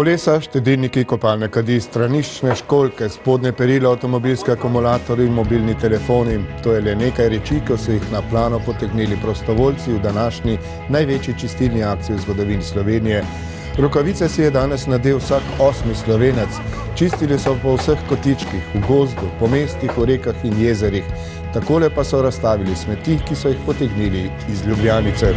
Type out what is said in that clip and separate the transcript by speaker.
Speaker 1: Kolesa, štedilniki, kopalne kadi, straniščne školjke, spodnje perilo, avtomobilske akumulatorji in mobilni telefoni. To je le nekaj reči, ko so jih na plano potegnili prostovoljci v današnji največji čistilni akciji v zgodovini Slovenije. Rokavice si je danes nadel vsak 8. Slovenec. Čistili so po vseh kotičkih, v gozdu, po mestih, v rekah in jezerih. Takole pa so razstavili smeti, ki so jih potegnili iz Ljubljanice.